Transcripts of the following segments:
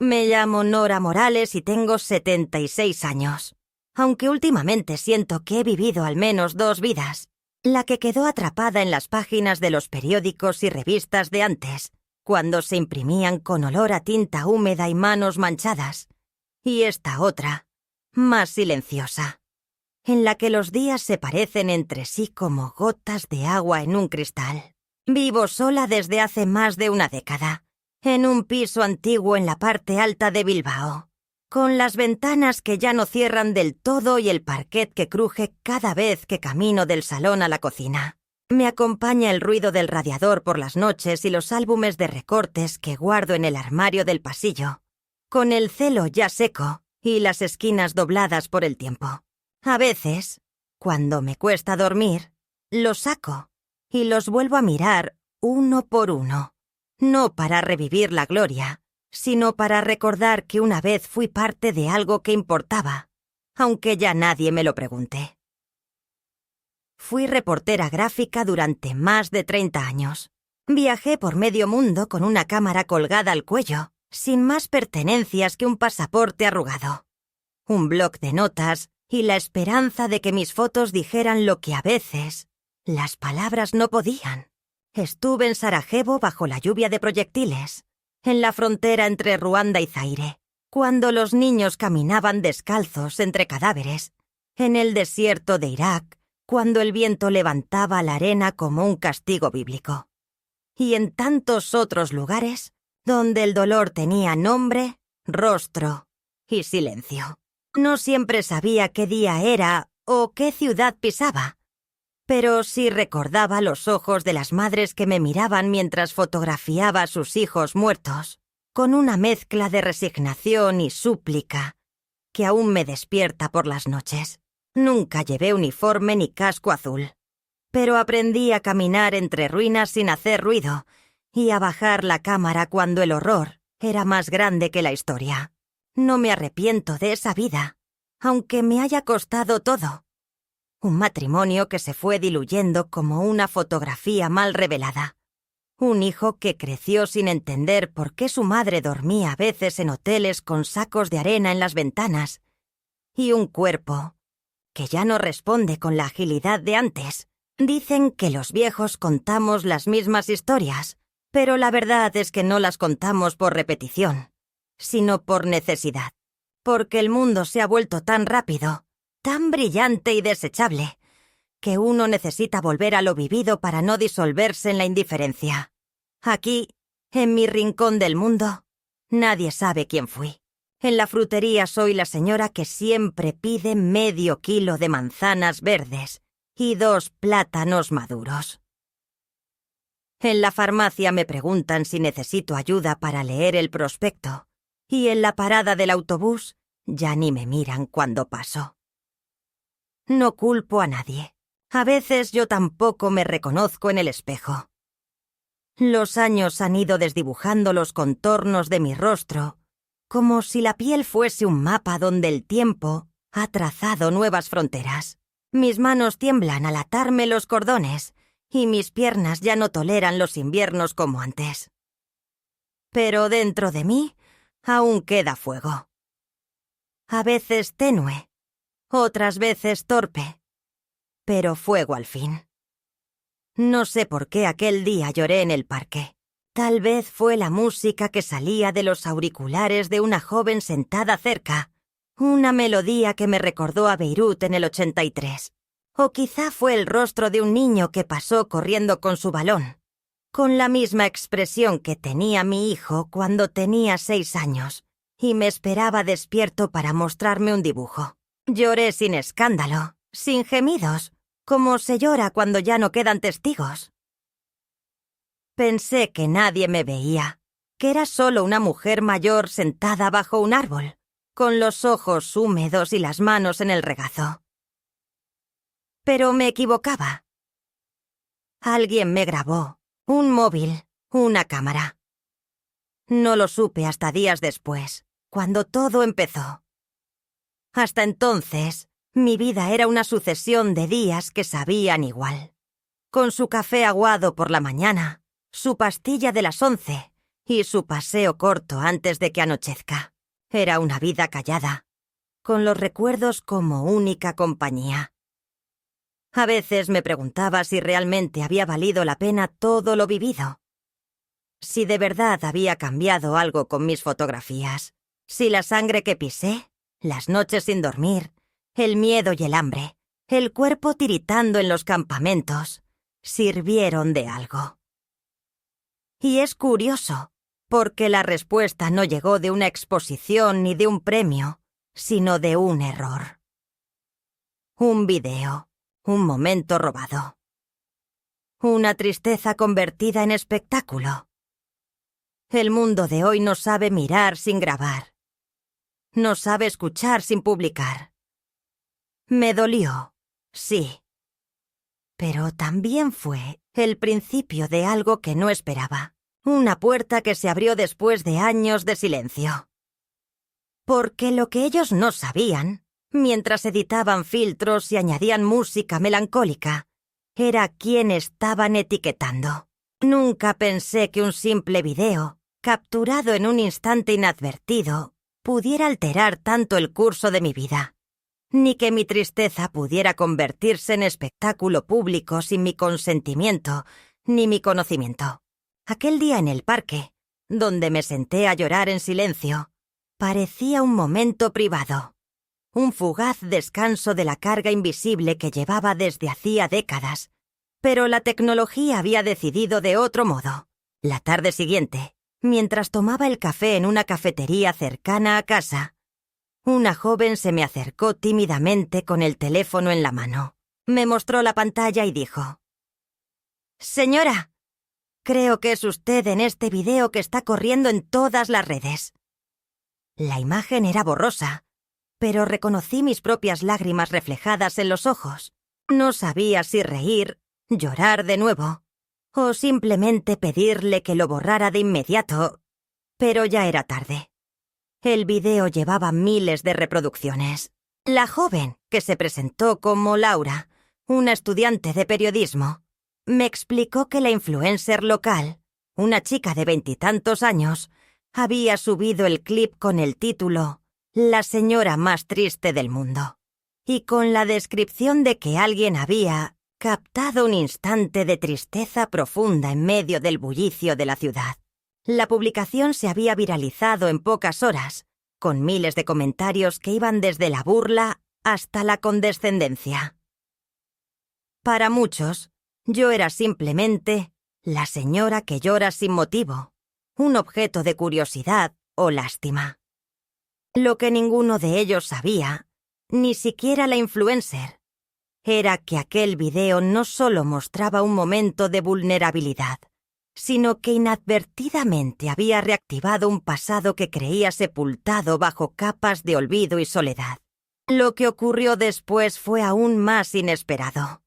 Me llamo Nora Morales y tengo 76 años. Aunque últimamente siento que he vivido al menos 2 vidas. La que quedó atrapada en las páginas de los periódicos y revistas de antes, cuando se imprimían con olor a tinta húmeda y manos manchadas. Y esta otra, más silenciosa, en la que los días se parecen entre sí como gotas de agua en un cristal. Vivo sola desde hace más de una década, en un piso antiguo en la parte alta de Bilbao, con las ventanas que ya no cierran del todo y el parquet que cruje cada vez que camino del salón a la cocina. Me acompaña el ruido del radiador por las noches y los álbumes de recortes que guardo en el armario del pasillo, con el celo ya seco y las esquinas dobladas por el tiempo. A veces, cuando me cuesta dormir, los saco y los vuelvo a mirar uno por uno, no para revivir la gloria, sino para recordar que una vez fui parte de algo que importaba, aunque ya nadie me lo pregunte. Fui reportera gráfica durante más de 30 años. Viajé por medio mundo con una cámara colgada al cuello, sin más pertenencias que un pasaporte arrugado, un bloc de notas y la esperanza de que mis fotos dijeran lo que a veces las palabras no podían. Estuve en Sarajevo bajo la lluvia de proyectiles, en la frontera entre Ruanda y Zaire, cuando los niños caminaban descalzos entre cadáveres, en el desierto de Irak, cuando el viento levantaba la arena como un castigo bíblico, y en tantos otros lugares donde el dolor tenía nombre, rostro y silencio. No siempre sabía qué día era o qué ciudad pisaba, pero sí recordaba los ojos de las madres que me miraban mientras fotografiaba a sus hijos muertos, con una mezcla de resignación y súplica que aún me despierta por las noches. Nunca llevé uniforme ni casco azul, pero aprendí a caminar entre ruinas sin hacer ruido y a bajar la cámara cuando el horror era más grande que la historia. No me arrepiento de esa vida, aunque me haya costado todo. Un matrimonio que se fue diluyendo como una fotografía mal revelada. Un hijo que creció sin entender por qué su madre dormía a veces en hoteles con sacos de arena en las ventanas. Y un cuerpo que ya no responde con la agilidad de antes. Dicen que los viejos contamos las mismas historias, pero la verdad es que no las contamos por repetición, sino por necesidad. Porque el mundo se ha vuelto tan rápido, tan brillante y desechable, que uno necesita volver a lo vivido para no disolverse en la indiferencia. Aquí, en mi rincón del mundo, nadie sabe quién fui. En la frutería soy la señora que siempre pide medio kilo de manzanas verdes y 2 plátanos maduros. En la farmacia me preguntan si necesito ayuda para leer el prospecto, y en la parada del autobús ya ni me miran cuando paso. No culpo a nadie. A veces yo tampoco me reconozco en el espejo. Los años han ido desdibujando los contornos de mi rostro, como si la piel fuese un mapa donde el tiempo ha trazado nuevas fronteras. Mis manos tiemblan al atarme los cordones y mis piernas ya no toleran los inviernos como antes. Pero dentro de mí aún queda fuego. A veces tenue, otras veces torpe, pero fuego al fin. No sé por qué aquel día lloré en el parque. Tal vez fue la música que salía de los auriculares de una joven sentada cerca, una melodía que me recordó a Beirut en el 83. O quizá fue el rostro de un niño que pasó corriendo con su balón, con la misma expresión que tenía mi hijo cuando tenía 6 años, y me esperaba despierto para mostrarme un dibujo. Lloré sin escándalo, sin gemidos, como se llora cuando ya no quedan testigos. Pensé que nadie me veía, que era solo una mujer mayor sentada bajo un árbol, con los ojos húmedos y las manos en el regazo. Pero me equivocaba. Alguien me grabó, un móvil, una cámara. No lo supe hasta días después, cuando todo empezó. Hasta entonces, mi vida era una sucesión de días que sabían igual. Con su café aguado por la mañana, su pastilla de las 11 y su paseo corto antes de que anochezca. Era una vida callada, con los recuerdos como única compañía. A veces me preguntaba si realmente había valido la pena todo lo vivido. Si de verdad había cambiado algo con mis fotografías. Si la sangre que pisé, las noches sin dormir, el miedo y el hambre, el cuerpo tiritando en los campamentos, sirvieron de algo. Y es curioso, porque la respuesta no llegó de una exposición ni de un premio, sino de un error. Un video. Un momento robado. Una tristeza convertida en espectáculo. El mundo de hoy no sabe mirar sin grabar. No sabe escuchar sin publicar. Me dolió, sí. Pero también fue el principio de algo que no esperaba. Una puerta que se abrió después de años de silencio. Porque lo que ellos no sabían, mientras editaban filtros y añadían música melancólica, era quién estaban etiquetando. Nunca pensé que un simple video, capturado en un instante inadvertido, pudiera alterar tanto el curso de mi vida, ni que mi tristeza pudiera convertirse en espectáculo público sin mi consentimiento ni mi conocimiento. Aquel día en el parque, donde me senté a llorar en silencio, parecía un momento privado. Un fugaz descanso de la carga invisible que llevaba desde hacía décadas. Pero la tecnología había decidido de otro modo. La tarde siguiente, mientras tomaba el café en una cafetería cercana a casa, una joven se me acercó tímidamente con el teléfono en la mano. Me mostró la pantalla y dijo: «Señora, creo que es usted en este video que está corriendo en todas las redes». La imagen era borrosa, pero reconocí mis propias lágrimas reflejadas en los ojos. No sabía si reír, llorar de nuevo, o simplemente pedirle que lo borrara de inmediato, pero ya era tarde. El video llevaba miles de reproducciones. La joven, que se presentó como Laura, una estudiante de periodismo, me explicó que la influencer local, una chica de 20 y tantos años, había subido el clip con el título «La señora más triste del mundo», y con la descripción de que alguien había captado un instante de tristeza profunda en medio del bullicio de la ciudad. La publicación se había viralizado en pocas horas, con miles de comentarios que iban desde la burla hasta la condescendencia. Para muchos, yo era simplemente la señora que llora sin motivo, un objeto de curiosidad o lástima. Lo que ninguno de ellos sabía, ni siquiera la influencer, era que aquel video no solo mostraba un momento de vulnerabilidad, sino que inadvertidamente había reactivado un pasado que creía sepultado bajo capas de olvido y soledad. Lo que ocurrió después fue aún más inesperado.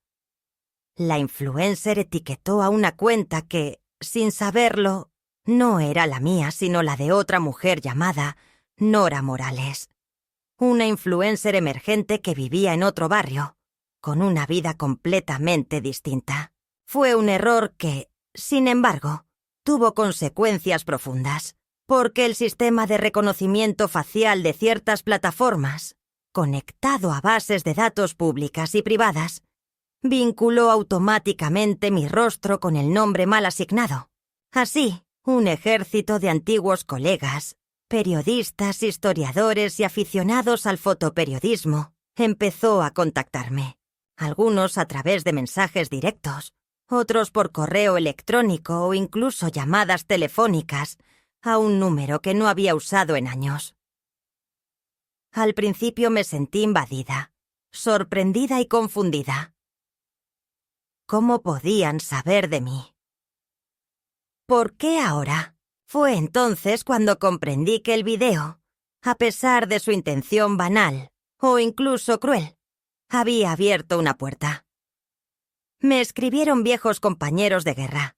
La influencer etiquetó a una cuenta que, sin saberlo, no era la mía sino la de otra mujer llamada Nora Morales, una influencer emergente que vivía en otro barrio, con una vida completamente distinta. Fue un error que, sin embargo, tuvo consecuencias profundas, porque el sistema de reconocimiento facial de ciertas plataformas, conectado a bases de datos públicas y privadas, vinculó automáticamente mi rostro con el nombre mal asignado. Así, un ejército de antiguos colegas, periodistas, historiadores y aficionados al fotoperiodismo empezó a contactarme, algunos a través de mensajes directos, otros por correo electrónico o incluso llamadas telefónicas a un número que no había usado en años. Al principio me sentí invadida, sorprendida y confundida. ¿Cómo podían saber de mí? ¿Por qué ahora? Fue entonces cuando comprendí que el video, a pesar de su intención banal o incluso cruel, había abierto una puerta. Me escribieron viejos compañeros de guerra,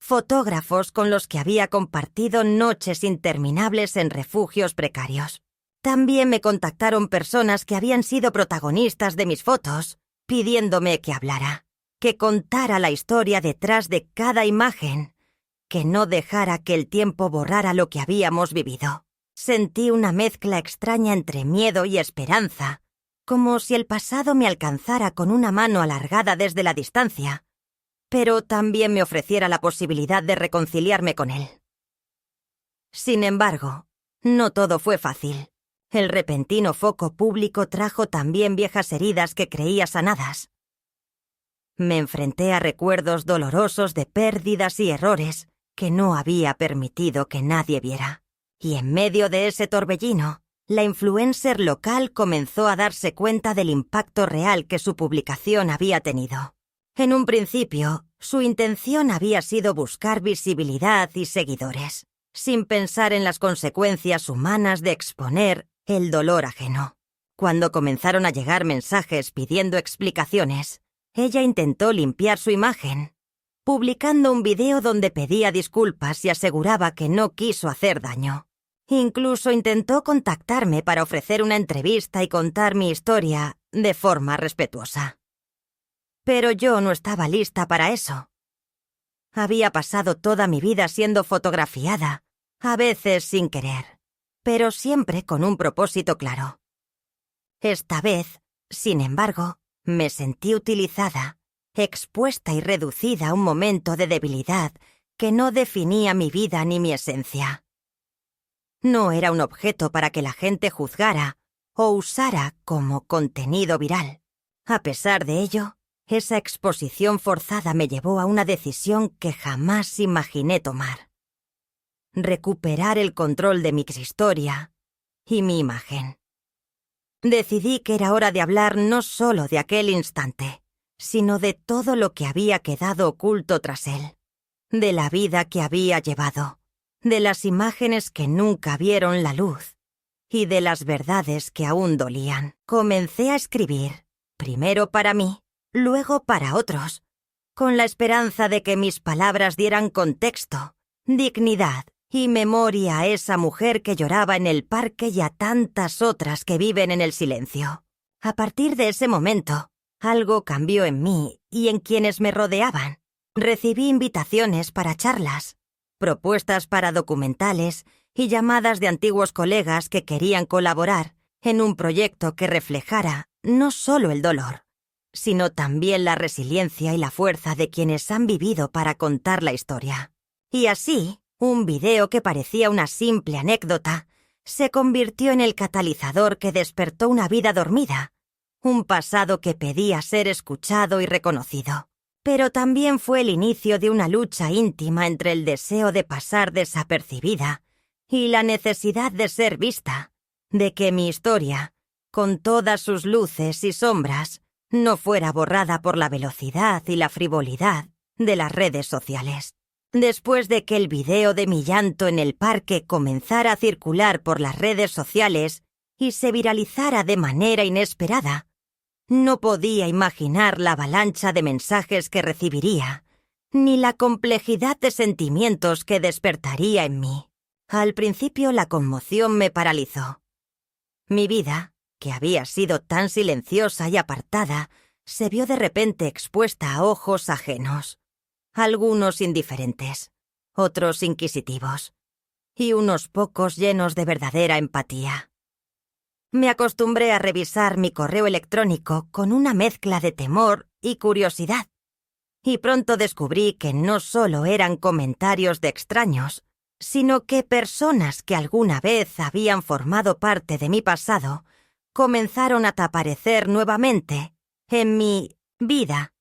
fotógrafos con los que había compartido noches interminables en refugios precarios. También me contactaron personas que habían sido protagonistas de mis fotos, pidiéndome que hablara, que contara la historia detrás de cada imagen, que no dejara que el tiempo borrara lo que habíamos vivido. Sentí una mezcla extraña entre miedo y esperanza, como si el pasado me alcanzara con una mano alargada desde la distancia, pero también me ofreciera la posibilidad de reconciliarme con él. Sin embargo, no todo fue fácil. El repentino foco público trajo también viejas heridas que creía sanadas. Me enfrenté a recuerdos dolorosos de pérdidas y errores que no había permitido que nadie viera. Y en medio de ese torbellino, la influencer local comenzó a darse cuenta del impacto real que su publicación había tenido. En un principio, su intención había sido buscar visibilidad y seguidores, sin pensar en las consecuencias humanas de exponer el dolor ajeno. Cuando comenzaron a llegar mensajes pidiendo explicaciones, ella intentó limpiar su imagen, publicando un video donde pedía disculpas y aseguraba que no quiso hacer daño. Incluso intentó contactarme para ofrecer una entrevista y contar mi historia de forma respetuosa. Pero yo no estaba lista para eso. Había pasado toda mi vida siendo fotografiada, a veces sin querer, pero siempre con un propósito claro. Esta vez, sin embargo, me sentí utilizada, expuesta y reducida a un momento de debilidad que no definía mi vida ni mi esencia. No era un objeto para que la gente juzgara o usara como contenido viral. A pesar de ello, esa exposición forzada me llevó a una decisión que jamás imaginé tomar: recuperar el control de mi historia y mi imagen. Decidí que era hora de hablar no solo de aquel instante, sino de todo lo que había quedado oculto tras él, de la vida que había llevado, de las imágenes que nunca vieron la luz y de las verdades que aún dolían. Comencé a escribir, primero para mí, luego para otros, con la esperanza de que mis palabras dieran contexto, dignidad y memoria a esa mujer que lloraba en el parque y a tantas otras que viven en el silencio. A partir de ese momento, algo cambió en mí y en quienes me rodeaban. Recibí invitaciones para charlas, propuestas para documentales y llamadas de antiguos colegas que querían colaborar en un proyecto que reflejara no solo el dolor, sino también la resiliencia y la fuerza de quienes han vivido para contar la historia. Y así, un video que parecía una simple anécdota se convirtió en el catalizador que despertó una vida dormida, un pasado que pedía ser escuchado y reconocido. Pero también fue el inicio de una lucha íntima entre el deseo de pasar desapercibida y la necesidad de ser vista, de que mi historia, con todas sus luces y sombras, no fuera borrada por la velocidad y la frivolidad de las redes sociales. Después de que el video de mi llanto en el parque comenzara a circular por las redes sociales y se viralizara de manera inesperada, no podía imaginar la avalancha de mensajes que recibiría, ni la complejidad de sentimientos que despertaría en mí. Al principio la conmoción me paralizó. Mi vida, que había sido tan silenciosa y apartada, se vio de repente expuesta a ojos ajenos. Algunos indiferentes, otros inquisitivos, y unos pocos llenos de verdadera empatía. Me acostumbré a revisar mi correo electrónico con una mezcla de temor y curiosidad, y pronto descubrí que no solo eran comentarios de extraños, sino que personas que alguna vez habían formado parte de mi pasado comenzaron a aparecer nuevamente en mi vida,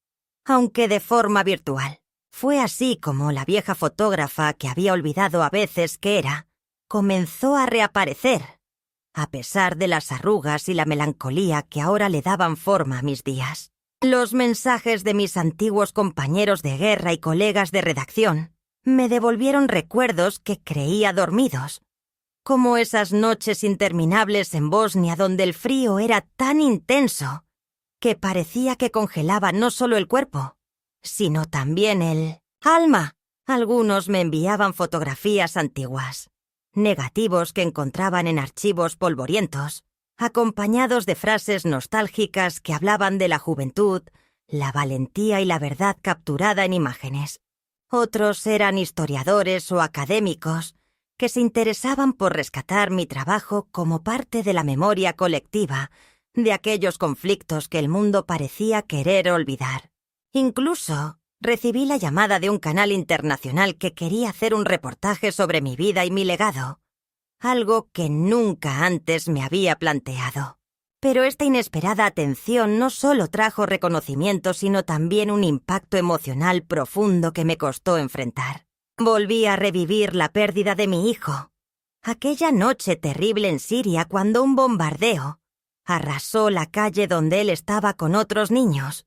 aunque de forma virtual. Fue así como la vieja fotógrafa que había olvidado a veces que era, comenzó a reaparecer, a pesar de las arrugas y la melancolía que ahora le daban forma a mis días. Los mensajes de mis antiguos compañeros de guerra y colegas de redacción me devolvieron recuerdos que creía dormidos, como esas noches interminables en Bosnia donde el frío era tan intenso que parecía que congelaba no solo el cuerpo, sino también el alma. Algunos me enviaban fotografías antiguas, negativos que encontraban en archivos polvorientos, acompañados de frases nostálgicas que hablaban de la juventud, la valentía y la verdad capturada en imágenes. Otros eran historiadores o académicos que se interesaban por rescatar mi trabajo como parte de la memoria colectiva de aquellos conflictos que el mundo parecía querer olvidar. Incluso recibí la llamada de un canal internacional que quería hacer un reportaje sobre mi vida y mi legado, algo que nunca antes me había planteado. Pero esta inesperada atención no solo trajo reconocimiento, sino también un impacto emocional profundo que me costó enfrentar. Volví a revivir la pérdida de mi hijo. Aquella noche terrible en Siria cuando un bombardeo arrasó la calle donde él estaba con otros niños.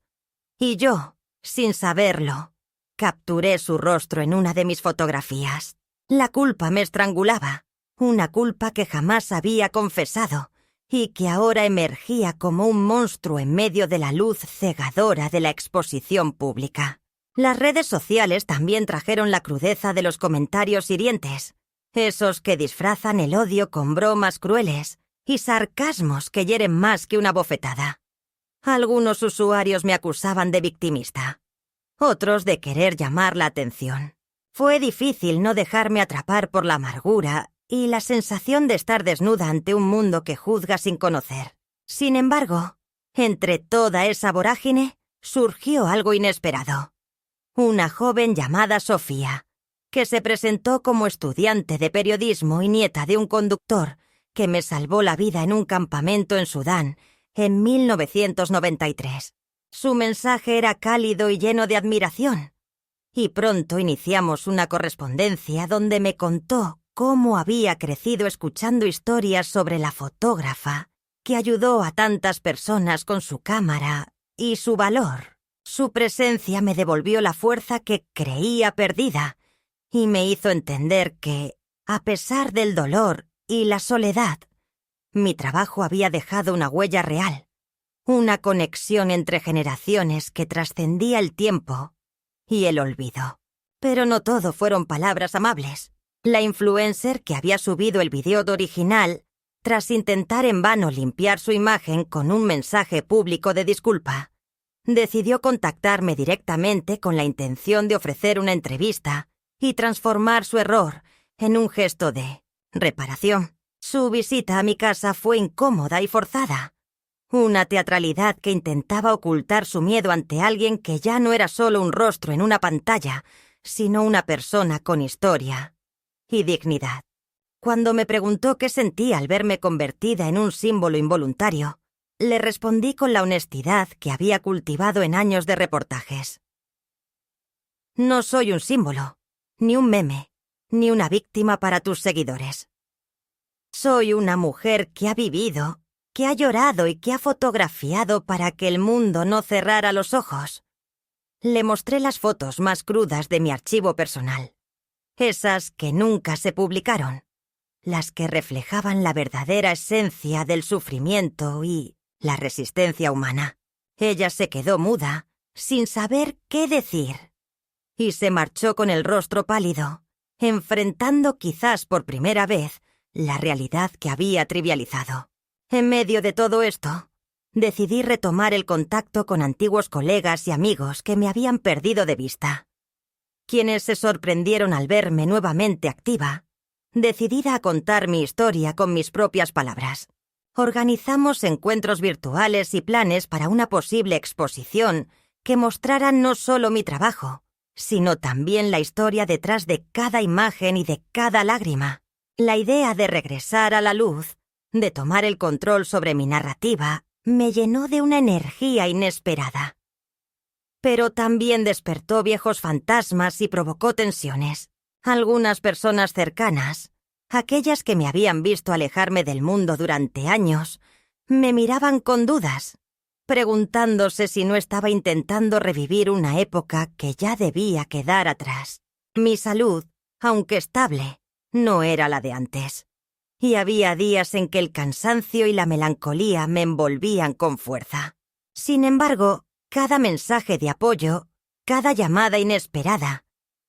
Y yo, sin saberlo, capturé su rostro en una de mis fotografías. La culpa me estrangulaba, una culpa que jamás había confesado y que ahora emergía como un monstruo en medio de la luz cegadora de la exposición pública. Las redes sociales también trajeron la crudeza de los comentarios hirientes, esos que disfrazan el odio con bromas crueles y sarcasmos que hieren más que una bofetada. Algunos usuarios me acusaban de victimista, otros de querer llamar la atención. Fue difícil no dejarme atrapar por la amargura y la sensación de estar desnuda ante un mundo que juzga sin conocer. Sin embargo, entre toda esa vorágine, surgió algo inesperado. Una joven llamada Sofía, que se presentó como estudiante de periodismo y nieta de un conductor que me salvó la vida en un campamento en Sudán en 1993. Su mensaje era cálido y lleno de admiración, y pronto iniciamos una correspondencia donde me contó cómo había crecido escuchando historias sobre la fotógrafa que ayudó a tantas personas con su cámara y su valor. Su presencia me devolvió la fuerza que creía perdida y me hizo entender que, a pesar del dolor y la soledad, mi trabajo había dejado una huella real, una conexión entre generaciones que trascendía el tiempo y el olvido. Pero no todo fueron palabras amables. La influencer que había subido el video original, tras intentar en vano limpiar su imagen con un mensaje público de disculpa, decidió contactarme directamente con la intención de ofrecer una entrevista y transformar su error en un gesto de reparación. Su visita a mi casa fue incómoda y forzada, una teatralidad que intentaba ocultar su miedo ante alguien que ya no era solo un rostro en una pantalla, sino una persona con historia y dignidad. Cuando me preguntó qué sentía al verme convertida en un símbolo involuntario, le respondí con la honestidad que había cultivado en años de reportajes. No soy un símbolo, ni un meme, ni una víctima para tus seguidores. Soy una mujer que ha vivido, que ha llorado y que ha fotografiado para que el mundo no cerrara los ojos. Le mostré las fotos más crudas de mi archivo personal, esas que nunca se publicaron, las que reflejaban la verdadera esencia del sufrimiento y la resistencia humana. Ella se quedó muda, sin saber qué decir, y se marchó con el rostro pálido, enfrentando quizás por primera vez la realidad que había trivializado. En medio de todo esto, decidí retomar el contacto con antiguos colegas y amigos que me habían perdido de vista, quienes se sorprendieron al verme nuevamente activa, decidida a contar mi historia con mis propias palabras. Organizamos encuentros virtuales y planes para una posible exposición que mostraran no solo mi trabajo, sino también la historia detrás de cada imagen y de cada lágrima. La idea de regresar a la luz, de tomar el control sobre mi narrativa, me llenó de una energía inesperada. Pero también despertó viejos fantasmas y provocó tensiones. Algunas personas cercanas, aquellas que me habían visto alejarme del mundo durante años, me miraban con dudas, preguntándose si no estaba intentando revivir una época que ya debía quedar atrás. Mi salud, aunque estable, no era la de antes, y había días en que el cansancio y la melancolía me envolvían con fuerza. Sin embargo, cada mensaje de apoyo, cada llamada inesperada,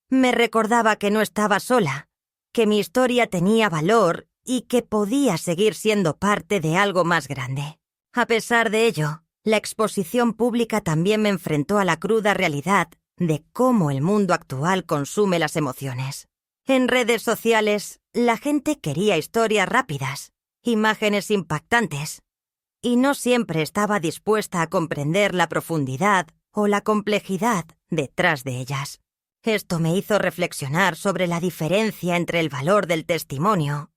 me recordaba que no estaba sola, que mi historia tenía valor y que podía seguir siendo parte de algo más grande. A pesar de ello, la exposición pública también me enfrentó a la cruda realidad de cómo el mundo actual consume las emociones. En redes sociales, la gente quería historias rápidas, imágenes impactantes, y no siempre estaba dispuesta a comprender la profundidad o la complejidad detrás de ellas. Esto me hizo reflexionar sobre la diferencia entre el valor del testimonio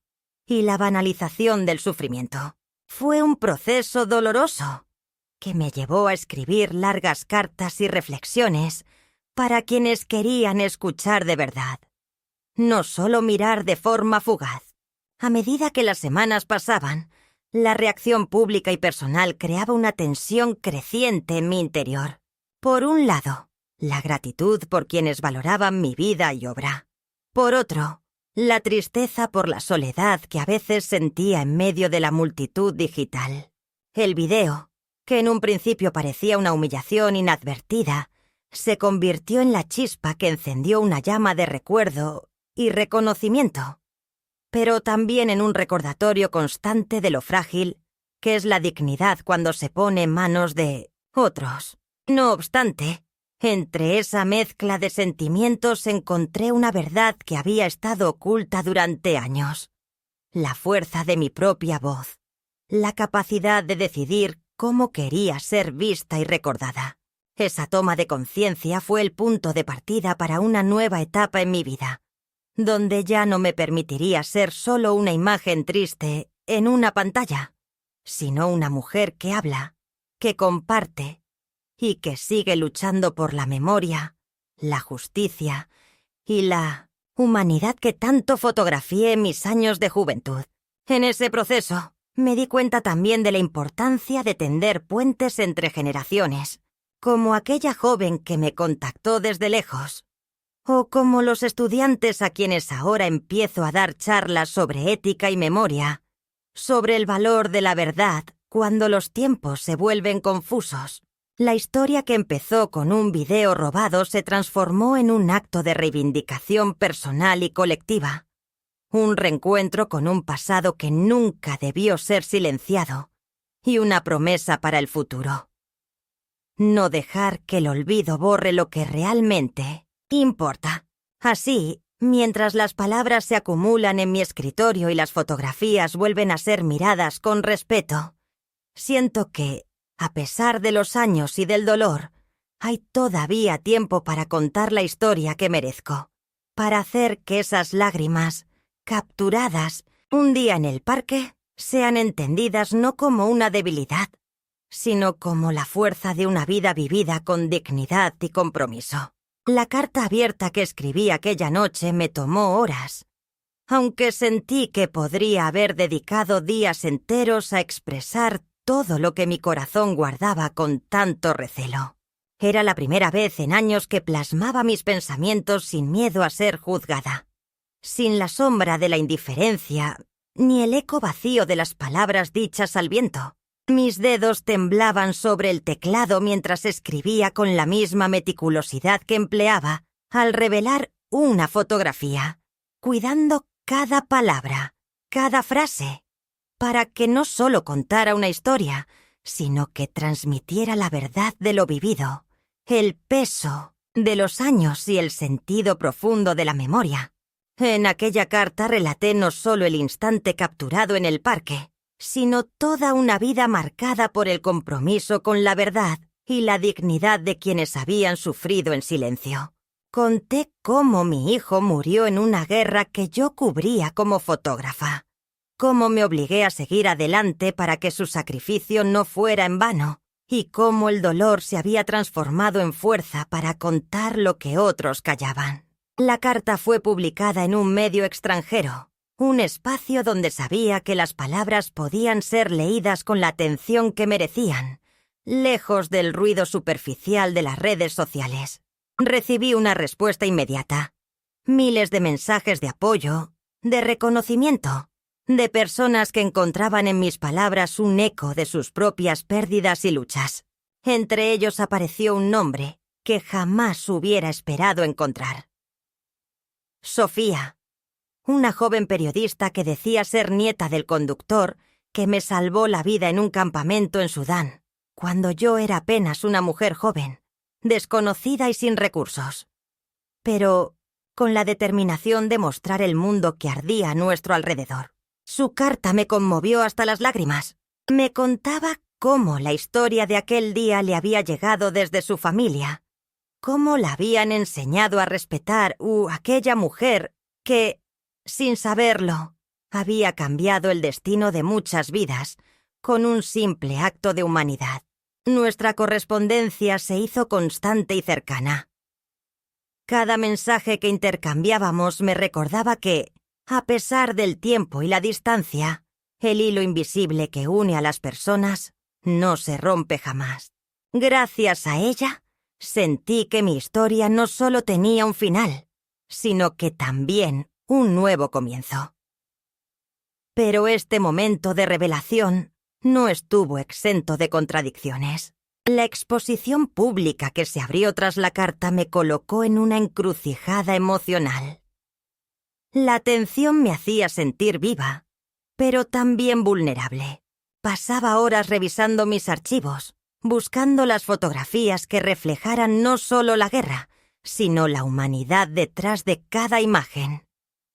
y la banalización del sufrimiento. Fue un proceso doloroso que me llevó a escribir largas cartas y reflexiones para quienes querían escuchar de verdad, no solo mirar de forma fugaz. A medida que las semanas pasaban, la reacción pública y personal creaba una tensión creciente en mi interior. Por un lado, la gratitud por quienes valoraban mi vida y obra. Por otro, la tristeza por la soledad que a veces sentía en medio de la multitud digital. El video, que en un principio parecía una humillación inadvertida, se convirtió en la chispa que encendió una llama de recuerdo y reconocimiento, pero también en un recordatorio constante de lo frágil que es la dignidad cuando se pone en manos de otros. No obstante, entre esa mezcla de sentimientos encontré una verdad que había estado oculta durante años: la fuerza de mi propia voz, la capacidad de decidir cómo quería ser vista y recordada. Esa toma de conciencia fue el punto de partida para una nueva etapa en mi vida, donde ya no me permitiría ser solo una imagen triste en una pantalla, sino una mujer que habla, que comparte y que sigue luchando por la memoria, la justicia y la humanidad que tanto fotografié en mis años de juventud. En ese proceso, me di cuenta también de la importancia de tender puentes entre generaciones, como aquella joven que me contactó desde lejos, o como los estudiantes a quienes ahora empiezo a dar charlas sobre ética y memoria, sobre el valor de la verdad cuando los tiempos se vuelven confusos. La historia que empezó con un video robado se transformó en un acto de reivindicación personal y colectiva, un reencuentro con un pasado que nunca debió ser silenciado y una promesa para el futuro. No dejar que el olvido borre lo que realmente importa. Así, mientras las palabras se acumulan en mi escritorio y las fotografías vuelven a ser miradas con respeto, siento que, a pesar de los años y del dolor, hay todavía tiempo para contar la historia que merezco, para hacer que esas lágrimas, capturadas un día en el parque, sean entendidas no como una debilidad, sino como la fuerza de una vida vivida con dignidad y compromiso. La carta abierta que escribí aquella noche me tomó horas, aunque sentí que podría haber dedicado días enteros a expresar todo lo que mi corazón guardaba con tanto recelo. Era la primera vez en años que plasmaba mis pensamientos sin miedo a ser juzgada, sin la sombra de la indiferencia, ni el eco vacío de las palabras dichas al viento. Mis dedos temblaban sobre el teclado mientras escribía con la misma meticulosidad que empleaba al revelar una fotografía, cuidando cada palabra, cada frase, para que no solo contara una historia, sino que transmitiera la verdad de lo vivido, el peso de los años y el sentido profundo de la memoria. En aquella carta relaté no solo el instante capturado en el parque, sino toda una vida marcada por el compromiso con la verdad y la dignidad de quienes habían sufrido en silencio. Conté cómo mi hijo murió en una guerra que yo cubría como fotógrafa, cómo me obligué a seguir adelante para que su sacrificio no fuera en vano, y cómo el dolor se había transformado en fuerza para contar lo que otros callaban. La carta fue publicada en un medio extranjero, un espacio donde sabía que las palabras podían ser leídas con la atención que merecían, lejos del ruido superficial de las redes sociales. Recibí una respuesta inmediata, miles de mensajes de apoyo, de reconocimiento, de personas que encontraban en mis palabras un eco de sus propias pérdidas y luchas. Entre ellos apareció un nombre que jamás hubiera esperado encontrar: Sofía, una joven periodista que decía ser nieta del conductor que me salvó la vida en un campamento en Sudán, cuando yo era apenas una mujer joven, desconocida y sin recursos. Pero con la determinación de mostrar el mundo que ardía a nuestro alrededor. Su carta me conmovió hasta las lágrimas. Me contaba cómo la historia de aquel día le había llegado desde su familia, cómo la habían enseñado a respetar aquella mujer que, sin saberlo, había cambiado el destino de muchas vidas con un simple acto de humanidad. Nuestra correspondencia se hizo constante y cercana. Cada mensaje que intercambiábamos me recordaba que, a pesar del tiempo y la distancia, el hilo invisible que une a las personas no se rompe jamás. Gracias a ella, sentí que mi historia no solo tenía un final, sino que también un nuevo comienzo. Pero este momento de revelación no estuvo exento de contradicciones. La exposición pública que se abrió tras la carta me colocó en una encrucijada emocional. La atención me hacía sentir viva, pero también vulnerable. Pasaba horas revisando mis archivos, buscando las fotografías que reflejaran no solo la guerra, sino la humanidad detrás de cada imagen,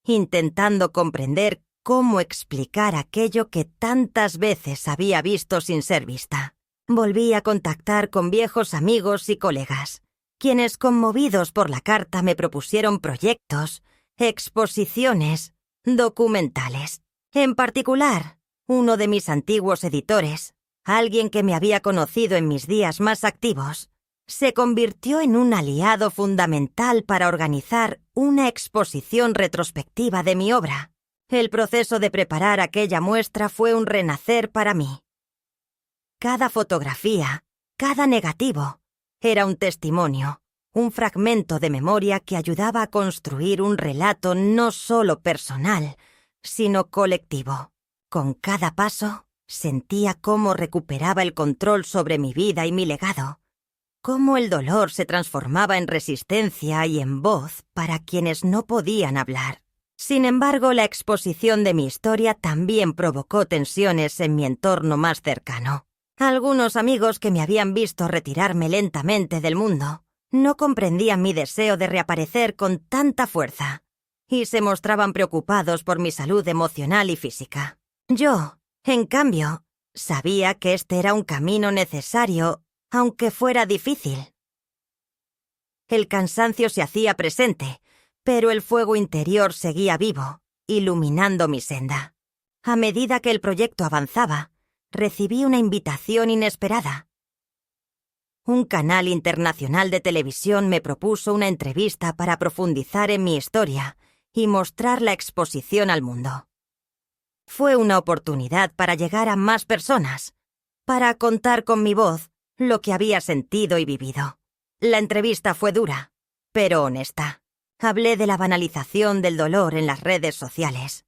intentando comprender cómo explicar aquello que tantas veces había visto sin ser vista. Volví a contactar con viejos amigos y colegas, quienes conmovidos por la carta me propusieron proyectos, exposiciones, documentales. En particular, uno de mis antiguos editores, alguien que me había conocido en mis días más activos, se convirtió en un aliado fundamental para organizar una exposición retrospectiva de mi obra. El proceso de preparar aquella muestra fue un renacer para mí. Cada fotografía, cada negativo, era un testimonio, un fragmento de memoria que ayudaba a construir un relato no solo personal, sino colectivo. Con cada paso, sentía cómo recuperaba el control sobre mi vida y mi legado, cómo el dolor se transformaba en resistencia y en voz para quienes no podían hablar. Sin embargo, la exposición de mi historia también provocó tensiones en mi entorno más cercano. Algunos amigos que me habían visto retirarme lentamente del mundo no comprendían mi deseo de reaparecer con tanta fuerza y se mostraban preocupados por mi salud emocional y física. Yo, en cambio, sabía que este era un camino necesario, aunque fuera difícil. El cansancio se hacía presente, pero el fuego interior seguía vivo, iluminando mi senda. A medida que el proyecto avanzaba, recibí una invitación inesperada. Un canal internacional de televisión me propuso una entrevista para profundizar en mi historia y mostrar la exposición al mundo. Fue una oportunidad para llegar a más personas, para contar con mi voz lo que había sentido y vivido. La entrevista fue dura, pero honesta. Hablé de la banalización del dolor en las redes sociales,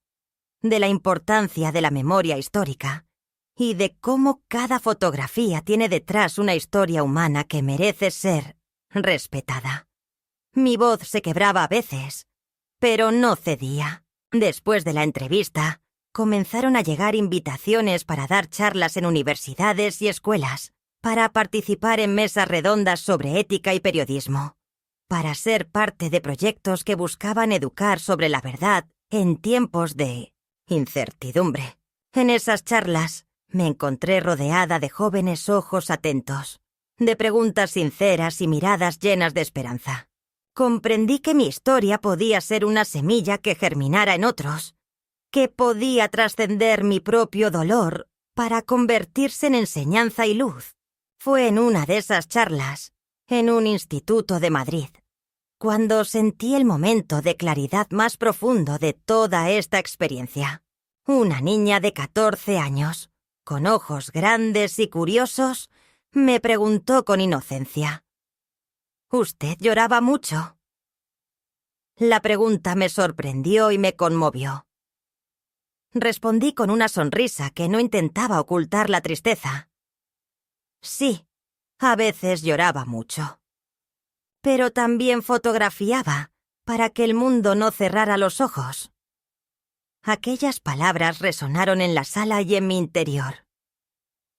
de la importancia de la memoria histórica y de cómo cada fotografía tiene detrás una historia humana que merece ser respetada. Mi voz se quebraba a veces, pero no cedía. Después de la entrevista, comenzaron a llegar invitaciones para dar charlas en universidades y escuelas, para participar en mesas redondas sobre ética y periodismo, para ser parte de proyectos que buscaban educar sobre la verdad en tiempos de incertidumbre. En esas charlas me encontré rodeada de jóvenes ojos atentos, de preguntas sinceras y miradas llenas de esperanza. Comprendí que mi historia podía ser una semilla que germinara en otros, que podía trascender mi propio dolor para convertirse en enseñanza y luz. Fue en una de esas charlas, en un instituto de Madrid, cuando sentí el momento de claridad más profundo de toda esta experiencia. Una niña de 14 años, con ojos grandes y curiosos, me preguntó con inocencia: ¿Usted lloraba mucho? La pregunta me sorprendió y me conmovió. Respondí con una sonrisa que no intentaba ocultar la tristeza. Sí, a veces lloraba mucho. Pero también fotografiaba para que el mundo no cerrara los ojos. Aquellas palabras resonaron en la sala y en mi interior.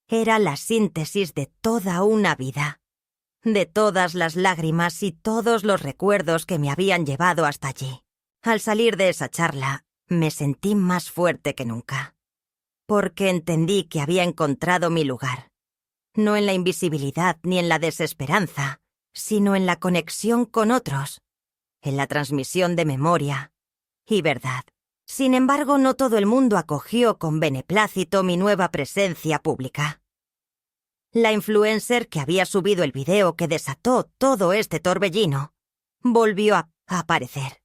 Era la síntesis de toda una vida. de todas las lágrimas y todos los recuerdos que me habían llevado hasta allí. Al salir de esa charla, me sentí más fuerte que nunca, porque entendí que había encontrado mi lugar, no en la invisibilidad ni en la desesperanza, sino en la conexión con otros, en la transmisión de memoria y verdad. Sin embargo, no todo el mundo acogió con beneplácito mi nueva presencia pública. La influencer que había subido el video que desató todo este torbellino volvió a aparecer,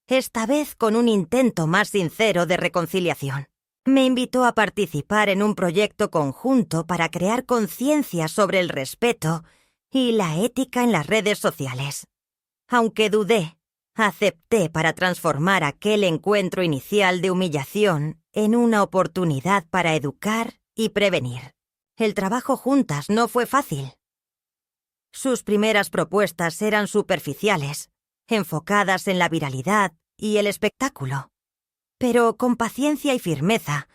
esta vez con un intento más sincero de reconciliación. Me invitó a participar en un proyecto conjunto para crear conciencia sobre el respeto y la ética en las redes sociales. Aunque dudé, acepté para transformar aquel encuentro inicial de humillación en una oportunidad para educar y prevenir. El trabajo juntas no fue fácil. Sus primeras propuestas eran superficiales, enfocadas en la viralidad y el espectáculo. Pero con paciencia y firmeza,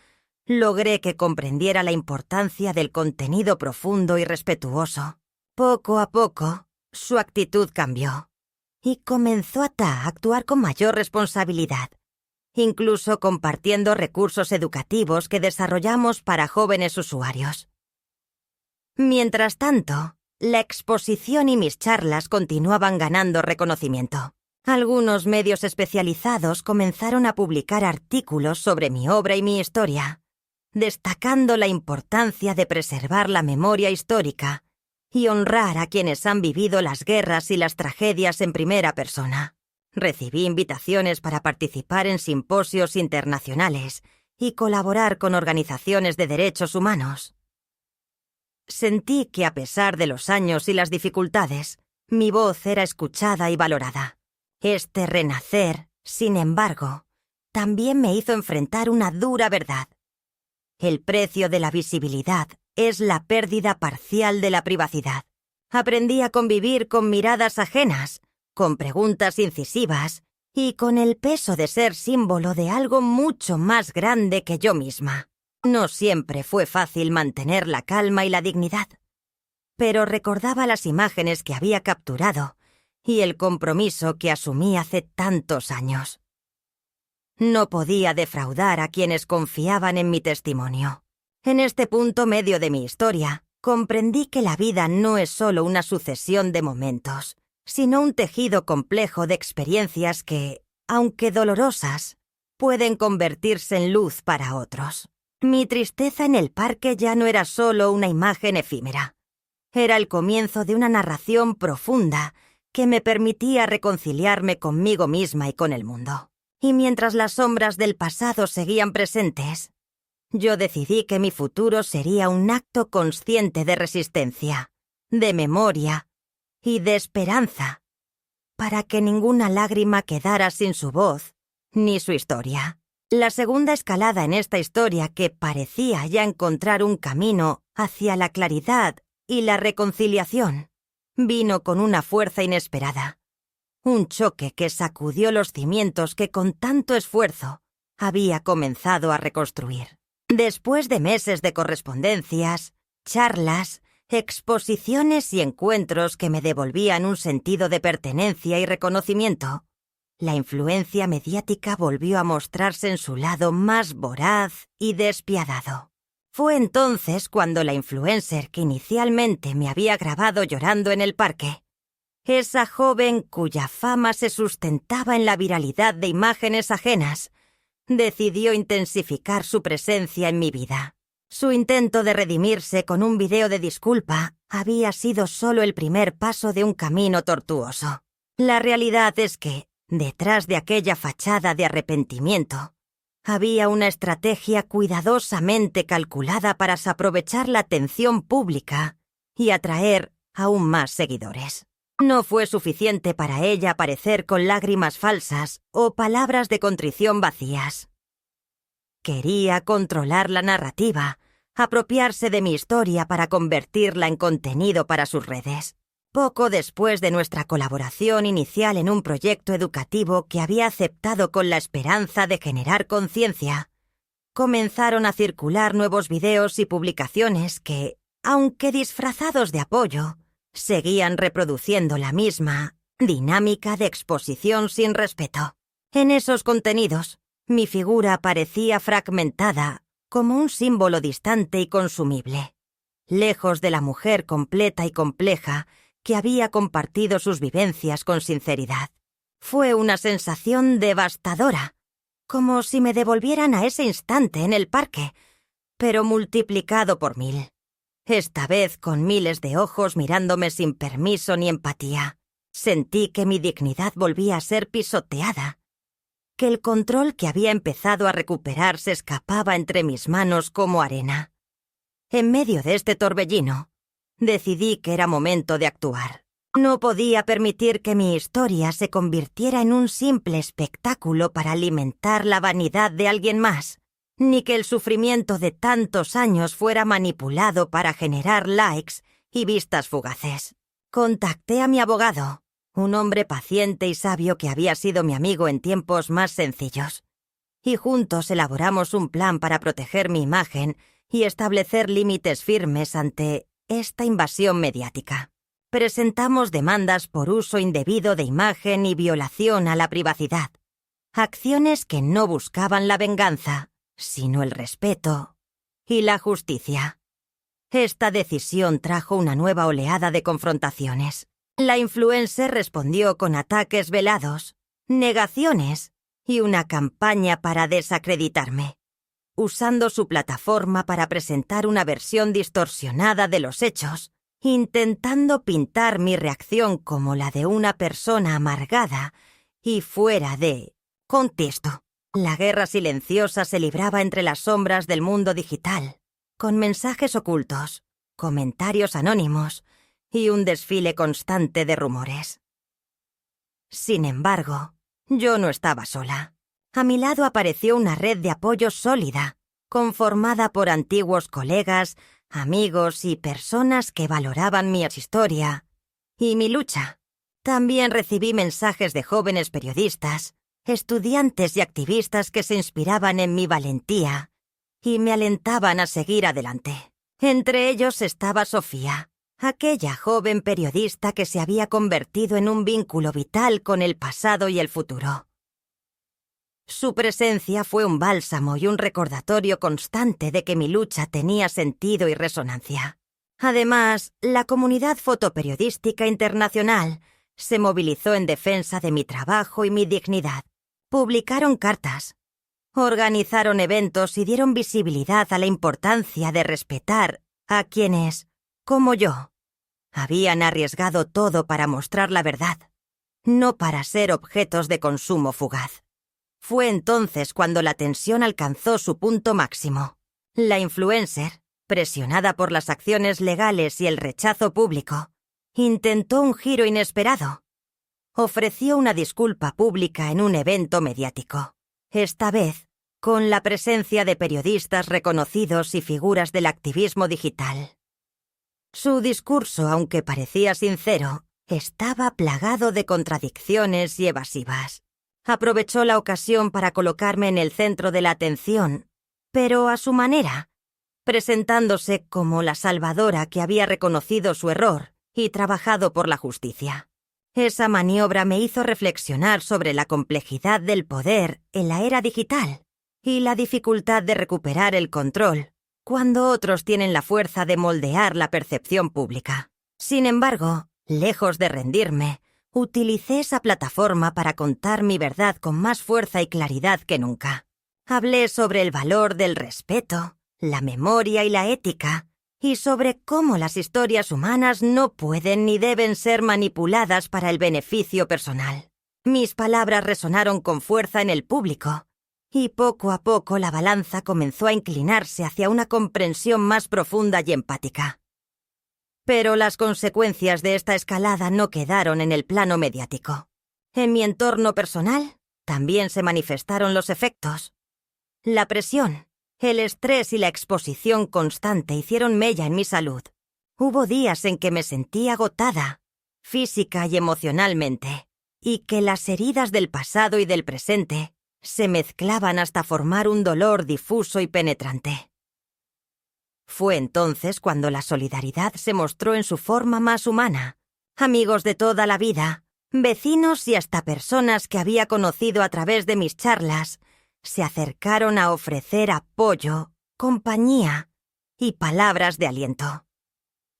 logré que comprendiera la importancia del contenido profundo y respetuoso. Poco a poco, su actitud cambió y comenzó a actuar con mayor responsabilidad, incluso compartiendo recursos educativos que desarrollamos para jóvenes usuarios. Mientras tanto, la exposición y mis charlas continuaban ganando reconocimiento. Algunos medios especializados comenzaron a publicar artículos sobre mi obra y mi historia, destacando la importancia de preservar la memoria histórica y honrar a quienes han vivido las guerras y las tragedias en primera persona. Recibí invitaciones para participar en simposios internacionales y colaborar con organizaciones de derechos humanos. Sentí que a pesar de los años y las dificultades, mi voz era escuchada y valorada. Este renacer, sin embargo, también me hizo enfrentar una dura verdad. El precio de la visibilidad es la pérdida parcial de la privacidad. Aprendí a convivir con miradas ajenas, con preguntas incisivas y con el peso de ser símbolo de algo mucho más grande que yo misma. No siempre fue fácil mantener la calma y la dignidad, pero recordaba las imágenes que había capturado y el compromiso que asumí hace tantos años. No podía defraudar a quienes confiaban en mi testimonio. En este punto medio de mi historia, comprendí que la vida no es solo una sucesión de momentos, sino un tejido complejo de experiencias que, aunque dolorosas, pueden convertirse en luz para otros. Mi tristeza en el parque ya no era solo una imagen efímera. Era el comienzo de una narración profunda que me permitía reconciliarme conmigo misma y con el mundo. Y mientras las sombras del pasado seguían presentes, yo decidí que mi futuro sería un acto consciente de resistencia, de memoria y de esperanza, para que ninguna lágrima quedara sin su voz ni su historia. La segunda escalada en esta historia, que parecía ya encontrar un camino hacia la claridad y la reconciliación, vino con una fuerza inesperada. Un choque que sacudió los cimientos que con tanto esfuerzo había comenzado a reconstruir. Después de meses de correspondencias, charlas, exposiciones y encuentros que me devolvían un sentido de pertenencia y reconocimiento, la influencia mediática volvió a mostrarse en su lado más voraz y despiadado. Fue entonces cuando la influencer que inicialmente me había grabado llorando en el parque, esa joven cuya fama se sustentaba en la viralidad de imágenes ajenas, decidió intensificar su presencia en mi vida. Su intento de redimirse con un video de disculpa había sido solo el primer paso de un camino tortuoso. La realidad es que, detrás de aquella fachada de arrepentimiento, había una estrategia cuidadosamente calculada para aprovechar la atención pública y atraer aún más seguidores. No fue suficiente para ella aparecer con lágrimas falsas o palabras de contrición vacías. Quería controlar la narrativa, apropiarse de mi historia para convertirla en contenido para sus redes. Poco después de nuestra colaboración inicial en un proyecto educativo que había aceptado con la esperanza de generar conciencia, comenzaron a circular nuevos videos y publicaciones que, aunque disfrazados de apoyo, Seguían reproduciendo la misma dinámica de exposición sin respeto. En esos contenidos, mi figura parecía fragmentada, como un símbolo distante y consumible, lejos de la mujer completa y compleja que había compartido sus vivencias con sinceridad. Fue una sensación devastadora, como si me devolvieran a ese instante en el parque, pero multiplicado por 1000. Esta vez con miles de ojos mirándome sin permiso ni empatía. Sentí que mi dignidad volvía a ser pisoteada, que el control que había empezado a recuperar se escapaba entre mis manos como arena. En medio de este torbellino, decidí que era momento de actuar. No podía permitir que mi historia se convirtiera en un simple espectáculo para alimentar la vanidad de alguien más, ni que el sufrimiento de tantos años fuera manipulado para generar likes y vistas fugaces. Contacté a mi abogado, un hombre paciente y sabio que había sido mi amigo en tiempos más sencillos, y juntos elaboramos un plan para proteger mi imagen y establecer límites firmes ante esta invasión mediática. Presentamos demandas por uso indebido de imagen y violación a la privacidad, acciones que no buscaban la venganza, sino el respeto y la justicia. Esta decisión trajo una nueva oleada de confrontaciones. La influencer respondió con ataques velados, negaciones y una campaña para desacreditarme, usando su plataforma para presentar una versión distorsionada de los hechos, intentando pintar mi reacción como la de una persona amargada y fuera de contexto. La guerra silenciosa se libraba entre las sombras del mundo digital, con mensajes ocultos, comentarios anónimos y un desfile constante de rumores. Sin embargo, yo no estaba sola. A mi lado apareció una red de apoyo sólida, conformada por antiguos colegas, amigos y personas que valoraban mi historia y mi lucha. También recibí mensajes de jóvenes periodistas, estudiantes y activistas que se inspiraban en mi valentía y me alentaban a seguir adelante. Entre ellos estaba Sofía, aquella joven periodista que se había convertido en un vínculo vital con el pasado y el futuro. Su presencia fue un bálsamo y un recordatorio constante de que mi lucha tenía sentido y resonancia. Además, la comunidad fotoperiodística internacional se movilizó en defensa de mi trabajo y mi dignidad. Publicaron cartas, organizaron eventos y dieron visibilidad a la importancia de respetar a quienes, como yo, habían arriesgado todo para mostrar la verdad, no para ser objetos de consumo fugaz. Fue entonces cuando la tensión alcanzó su punto máximo. La influencer, presionada por las acciones legales y el rechazo público, intentó un giro inesperado. Ofreció una disculpa pública en un evento mediático, esta vez con la presencia de periodistas reconocidos y figuras del activismo digital. Su discurso, aunque parecía sincero, estaba plagado de contradicciones y evasivas. Aprovechó la ocasión para colocarme en el centro de la atención, pero a su manera, presentándose como la salvadora que había reconocido su error y trabajado por la justicia. Esa maniobra me hizo reflexionar sobre la complejidad del poder en la era digital y la dificultad de recuperar el control cuando otros tienen la fuerza de moldear la percepción pública. Sin embargo, lejos de rendirme, utilicé esa plataforma para contar mi verdad con más fuerza y claridad que nunca. Hablé sobre el valor del respeto, la memoria y la ética, y sobre cómo las historias humanas no pueden ni deben ser manipuladas para el beneficio personal. Mis palabras resonaron con fuerza en el público, y poco a poco la balanza comenzó a inclinarse hacia una comprensión más profunda y empática. Pero las consecuencias de esta escalada no quedaron en el plano mediático. En mi entorno personal también se manifestaron los efectos. La presión, el estrés y la exposición constante hicieron mella en mi salud. Hubo días en que me sentí agotada, física y emocionalmente, y que las heridas del pasado y del presente se mezclaban hasta formar un dolor difuso y penetrante. Fue entonces cuando la solidaridad se mostró en su forma más humana. Amigos de toda la vida, vecinos y hasta personas que había conocido a través de mis charlas, se acercaron a ofrecer apoyo, compañía y palabras de aliento.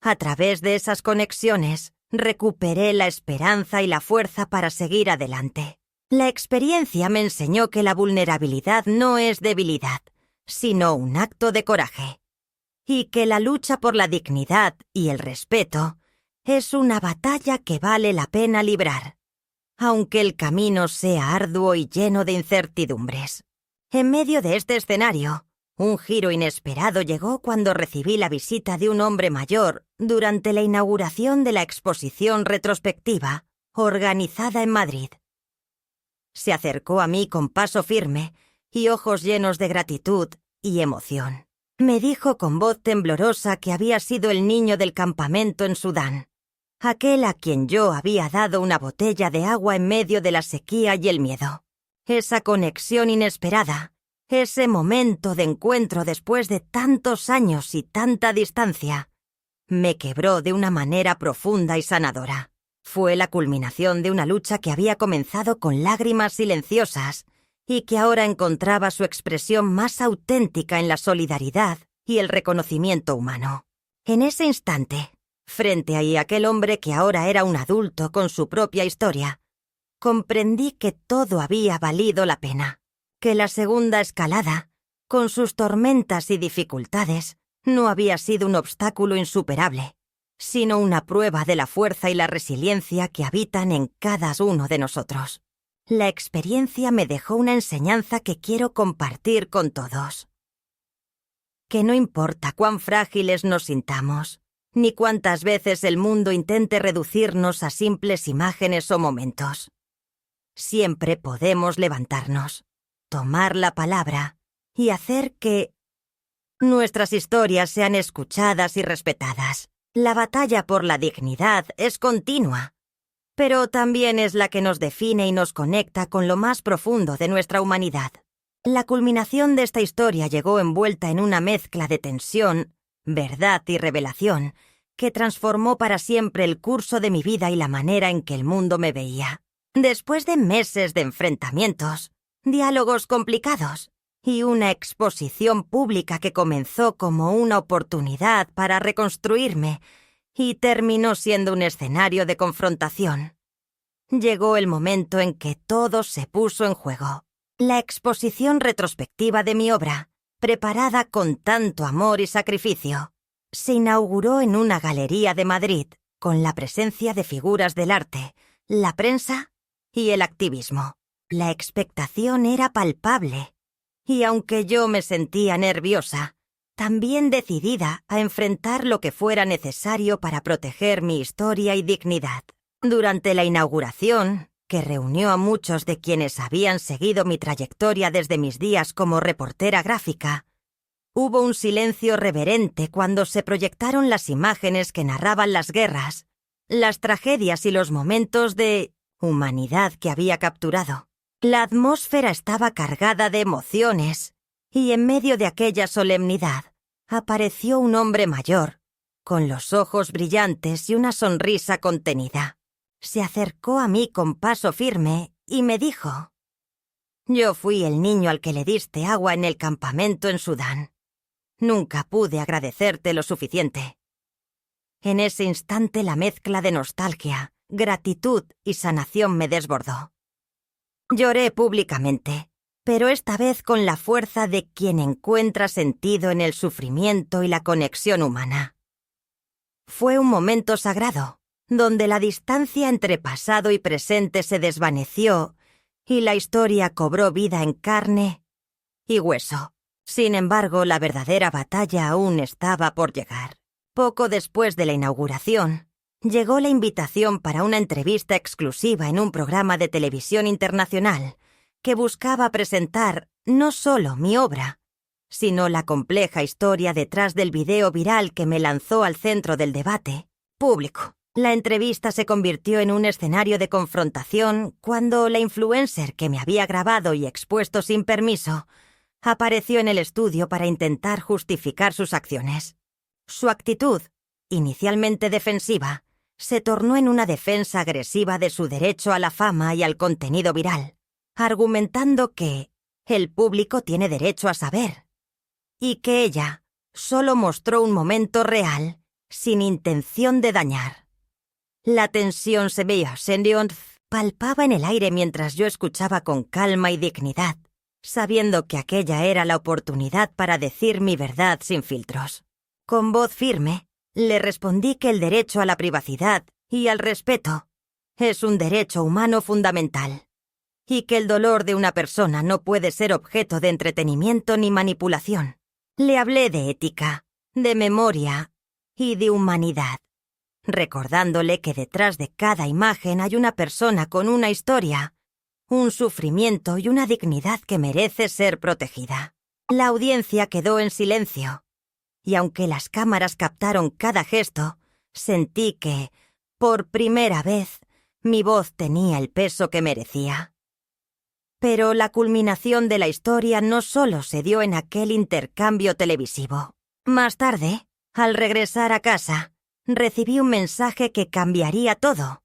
A través de esas conexiones, recuperé la esperanza y la fuerza para seguir adelante. La experiencia me enseñó que la vulnerabilidad no es debilidad, sino un acto de coraje, y que la lucha por la dignidad y el respeto es una batalla que vale la pena librar, aunque el camino sea arduo y lleno de incertidumbres. En medio de este escenario, un giro inesperado llegó cuando recibí la visita de un hombre mayor durante la inauguración de la exposición retrospectiva organizada en Madrid. Se acercó a mí con paso firme y ojos llenos de gratitud y emoción. Me dijo con voz temblorosa que había sido el niño del campamento en Sudán, aquel a quien yo había dado una botella de agua en medio de la sequía y el miedo. Esa conexión inesperada, ese momento de encuentro después de tantos años y tanta distancia, me quebró de una manera profunda y sanadora. Fue la culminación de una lucha que había comenzado con lágrimas silenciosas y que ahora encontraba su expresión más auténtica en la solidaridad y el reconocimiento humano. En ese instante, frente a aquel hombre que ahora era un adulto con su propia historia, comprendí que todo había valido la pena, que la segunda escalada, con sus tormentas y dificultades, no había sido un obstáculo insuperable, sino una prueba de la fuerza y la resiliencia que habitan en cada uno de nosotros. La experiencia me dejó una enseñanza que quiero compartir con todos. Que no importa cuán frágiles nos sintamos, ni cuántas veces el mundo intente reducirnos a simples imágenes o momentos. Siempre podemos levantarnos, tomar la palabra y hacer que nuestras historias sean escuchadas y respetadas. La batalla por la dignidad es continua, pero también es la que nos define y nos conecta con lo más profundo de nuestra humanidad. La culminación de esta historia llegó envuelta en una mezcla de tensión, verdad y revelación que transformó para siempre el curso de mi vida y la manera en que el mundo me veía. Después de meses de enfrentamientos, diálogos complicados y una exposición pública que comenzó como una oportunidad para reconstruirme y terminó siendo un escenario de confrontación, llegó el momento en que todo se puso en juego. La exposición retrospectiva de mi obra, preparada con tanto amor y sacrificio, se inauguró en una galería de Madrid con la presencia de figuras del arte, la prensa y el activismo. La expectación era palpable, y aunque yo me sentía nerviosa, también decidida a enfrentar lo que fuera necesario para proteger mi historia y dignidad. Durante la inauguración, que reunió a muchos de quienes habían seguido mi trayectoria desde mis días como reportera gráfica, hubo un silencio reverente cuando se proyectaron las imágenes que narraban las guerras, las tragedias y los momentos de humanidad que había capturado. La atmósfera estaba cargada de emociones, y en medio de aquella solemnidad apareció un hombre mayor, con los ojos brillantes y una sonrisa contenida. Se acercó a mí con paso firme y me dijo: «Yo fui el niño al que le diste agua en el campamento en Sudán. Nunca pude agradecerte lo suficiente». En ese instante la mezcla de nostalgia, gratitud y sanación me desbordó. Lloré públicamente, pero esta vez con la fuerza de quien encuentra sentido en el sufrimiento y la conexión humana. Fue un momento sagrado, donde la distancia entre pasado y presente se desvaneció y la historia cobró vida en carne y hueso. Sin embargo, la verdadera batalla aún estaba por llegar. Poco después de la inauguración, llegó la invitación para una entrevista exclusiva en un programa de televisión internacional que buscaba presentar no solo mi obra, sino la compleja historia detrás del video viral que me lanzó al centro del debate público. La entrevista se convirtió en un escenario de confrontación cuando la influencer que me había grabado y expuesto sin permiso apareció en el estudio para intentar justificar sus acciones. Su actitud, inicialmente defensiva, se tornó en una defensa agresiva de su derecho a la fama y al contenido viral, argumentando que el público tiene derecho a saber y que ella solo mostró un momento real sin intención de dañar. La tensión se palpaba en el aire mientras yo escuchaba con calma y dignidad, sabiendo que aquella era la oportunidad para decir mi verdad sin filtros. Con voz firme, le respondí que el derecho a la privacidad y al respeto es un derecho humano fundamental, y que el dolor de una persona no puede ser objeto de entretenimiento ni manipulación. Le hablé de ética, de memoria y de humanidad, recordándole que detrás de cada imagen hay una persona con una historia, un sufrimiento y una dignidad que merece ser protegida. La audiencia quedó en silencio, y aunque las cámaras captaron cada gesto, sentí que, por primera vez, mi voz tenía el peso que merecía. Pero la culminación de la historia no solo se dio en aquel intercambio televisivo. Más tarde, al regresar a casa, recibí un mensaje que cambiaría todo.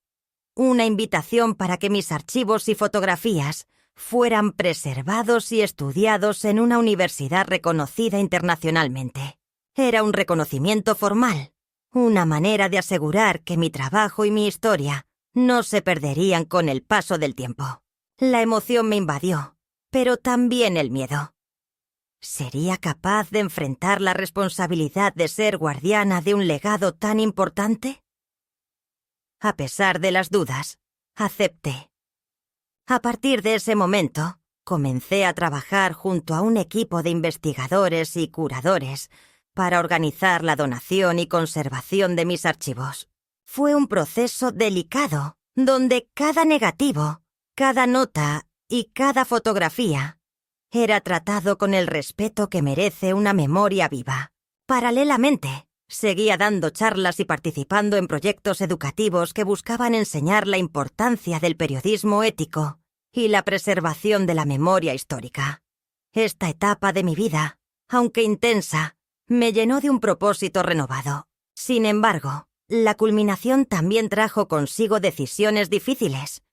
Una invitación para que mis archivos y fotografías fueran preservados y estudiados en una universidad reconocida internacionalmente. Era un reconocimiento formal, una manera de asegurar que mi trabajo y mi historia no se perderían con el paso del tiempo. La emoción me invadió, pero también el miedo. ¿Sería capaz de enfrentar la responsabilidad de ser guardiana de un legado tan importante? A pesar de las dudas, acepté. A partir de ese momento, comencé a trabajar junto a un equipo de investigadores y curadores para organizar la donación y conservación de mis archivos. Fue un proceso delicado, donde cada negativo, cada nota y cada fotografía era tratado con el respeto que merece una memoria viva. Paralelamente, seguía dando charlas y participando en proyectos educativos que buscaban enseñar la importancia del periodismo ético y la preservación de la memoria histórica. Esta etapa de mi vida, aunque intensa, me llenó de un propósito renovado. Sin embargo, la culminación también trajo consigo decisiones difíciles.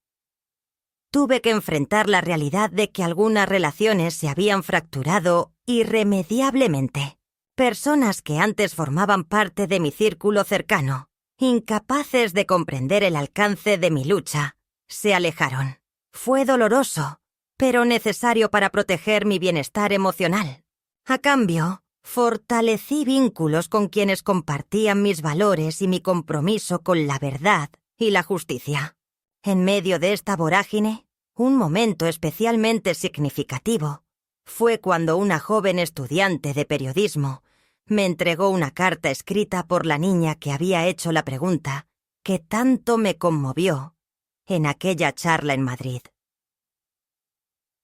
Tuve que enfrentar la realidad de que algunas relaciones se habían fracturado irremediablemente. Personas que antes formaban parte de mi círculo cercano, incapaces de comprender el alcance de mi lucha, se alejaron. Fue doloroso, pero necesario para proteger mi bienestar emocional. A cambio, fortalecí vínculos con quienes compartían mis valores y mi compromiso con la verdad y la justicia. En medio de esta vorágine, un momento especialmente significativo fue cuando una joven estudiante de periodismo me entregó una carta escrita por la niña que había hecho la pregunta que tanto me conmovió en aquella charla en Madrid.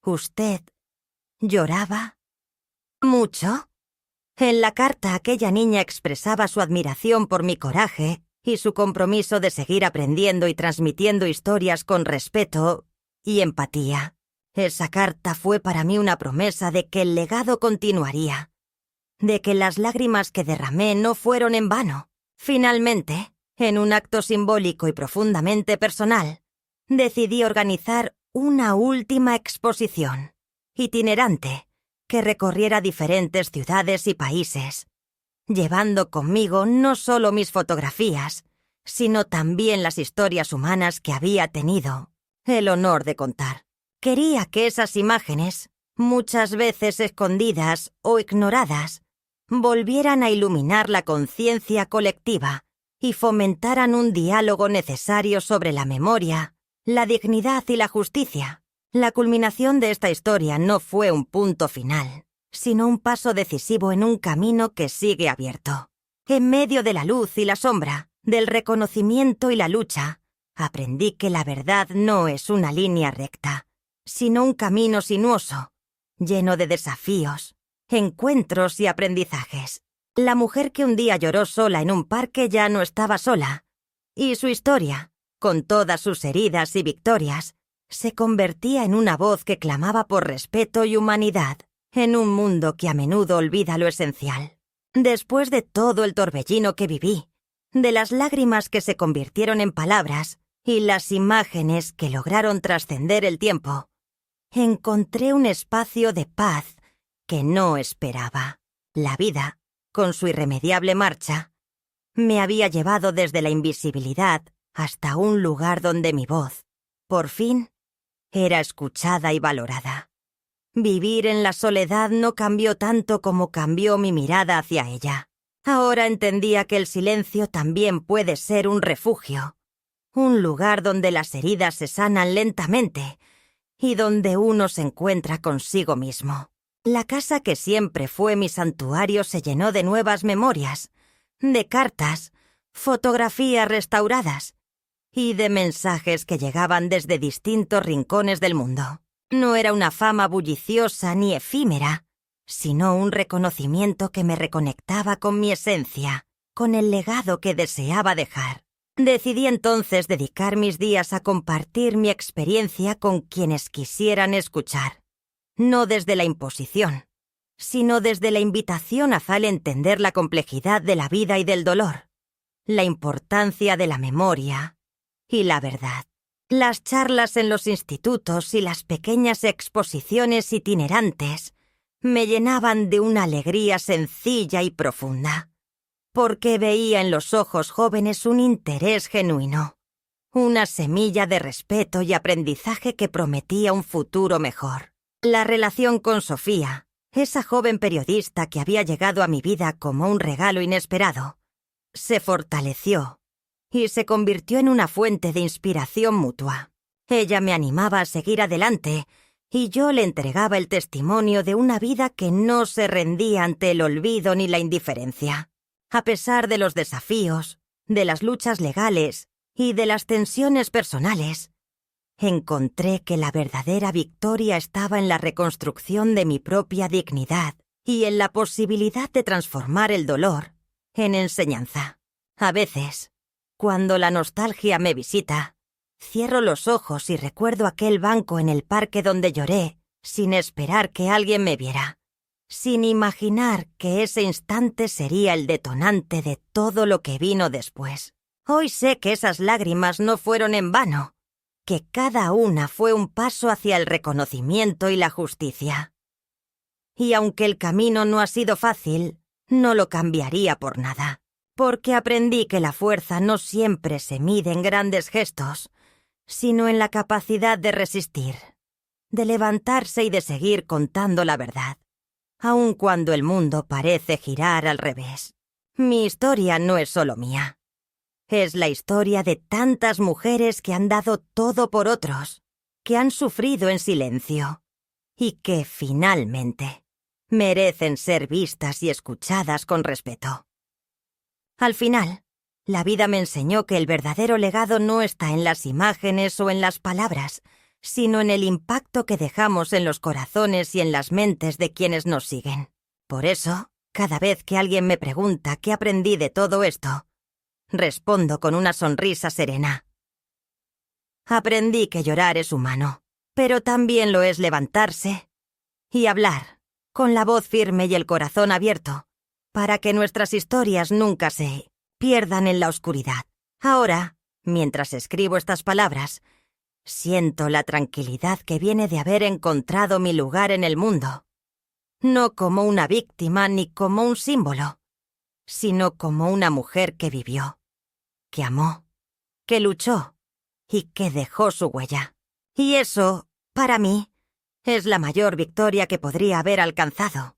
¿Usted lloraba mucho? En la carta aquella niña expresaba su admiración por mi coraje y su compromiso de seguir aprendiendo y transmitiendo historias con respeto y empatía. Esa carta fue para mí una promesa de que el legado continuaría, de que las lágrimas que derramé no fueron en vano. Finalmente, en un acto simbólico y profundamente personal, decidí organizar una última exposición, itinerante, que recorriera diferentes ciudades y países, llevando conmigo no solo mis fotografías, sino también las historias humanas que había tenido el honor de contar. Quería que esas imágenes, muchas veces escondidas o ignoradas, volvieran a iluminar la conciencia colectiva y fomentaran un diálogo necesario sobre la memoria, la dignidad y la justicia. La culminación de esta historia no fue un punto final, sino un paso decisivo en un camino que sigue abierto. En medio de la luz y la sombra, del reconocimiento y la lucha, aprendí que la verdad no es una línea recta, sino un camino sinuoso, lleno de desafíos, encuentros y aprendizajes. La mujer que un día lloró sola en un parque ya no estaba sola, y su historia, con todas sus heridas y victorias, se convertía en una voz que clamaba por respeto y humanidad. en un mundo que a menudo olvida lo esencial. Después de todo el torbellino que viví, de las lágrimas que se convirtieron en palabras y las imágenes que lograron trascender el tiempo, encontré un espacio de paz que no esperaba. La vida, con su irremediable marcha, me había llevado desde la invisibilidad hasta un lugar donde mi voz, por fin, era escuchada y valorada. Vivir en la soledad no cambió tanto como cambió mi mirada hacia ella. Ahora entendía que el silencio también puede ser un refugio, un lugar donde las heridas se sanan lentamente y donde uno se encuentra consigo mismo. La casa que siempre fue mi santuario se llenó de nuevas memorias, de cartas, fotografías restauradas y de mensajes que llegaban desde distintos rincones del mundo. No era una fama bulliciosa ni efímera, sino un reconocimiento que me reconectaba con mi esencia, con el legado que deseaba dejar. Decidí entonces dedicar mis días a compartir mi experiencia con quienes quisieran escuchar, no desde la imposición, sino desde la invitación a entender la complejidad de la vida y del dolor, la importancia de la memoria y la verdad. Las charlas en los institutos y las pequeñas exposiciones itinerantes me llenaban de una alegría sencilla y profunda, porque veía en los ojos jóvenes un interés genuino, una semilla de respeto y aprendizaje que prometía un futuro mejor. La relación con Sofía, esa joven periodista que había llegado a mi vida como un regalo inesperado, se fortaleció y se convirtió en una fuente de inspiración mutua. Ella me animaba a seguir adelante y yo le entregaba el testimonio de una vida que no se rendía ante el olvido ni la indiferencia. A pesar de los desafíos, de las luchas legales y de las tensiones personales, encontré que la verdadera victoria estaba en la reconstrucción de mi propia dignidad y en la posibilidad de transformar el dolor en enseñanza. A veces, cuando la nostalgia me visita, cierro los ojos y recuerdo aquel banco en el parque donde lloré sin esperar que alguien me viera, sin imaginar que ese instante sería el detonante de todo lo que vino después. Hoy sé que esas lágrimas no fueron en vano, que cada una fue un paso hacia el reconocimiento y la justicia. Y aunque el camino no ha sido fácil, no lo cambiaría por nada, porque aprendí que la fuerza no siempre se mide en grandes gestos, sino en la capacidad de resistir, de levantarse y de seguir contando la verdad, aun cuando el mundo parece girar al revés. Mi historia no es solo mía. Es la historia de tantas mujeres que han dado todo por otros, que han sufrido en silencio y que, finalmente, merecen ser vistas y escuchadas con respeto. Al final, la vida me enseñó que el verdadero legado no está en las imágenes o en las palabras, sino en el impacto que dejamos en los corazones y en las mentes de quienes nos siguen. Por eso, cada vez que alguien me pregunta qué aprendí de todo esto, respondo con una sonrisa serena. Aprendí que llorar es humano, pero también lo es levantarse y hablar, con la voz firme y el corazón abierto, para que nuestras historias nunca se pierdan en la oscuridad. Ahora, mientras escribo estas palabras, siento la tranquilidad que viene de haber encontrado mi lugar en el mundo, no como una víctima ni como un símbolo, sino como una mujer que vivió, que amó, que luchó y que dejó su huella. Y eso, para mí, es la mayor victoria que podría haber alcanzado.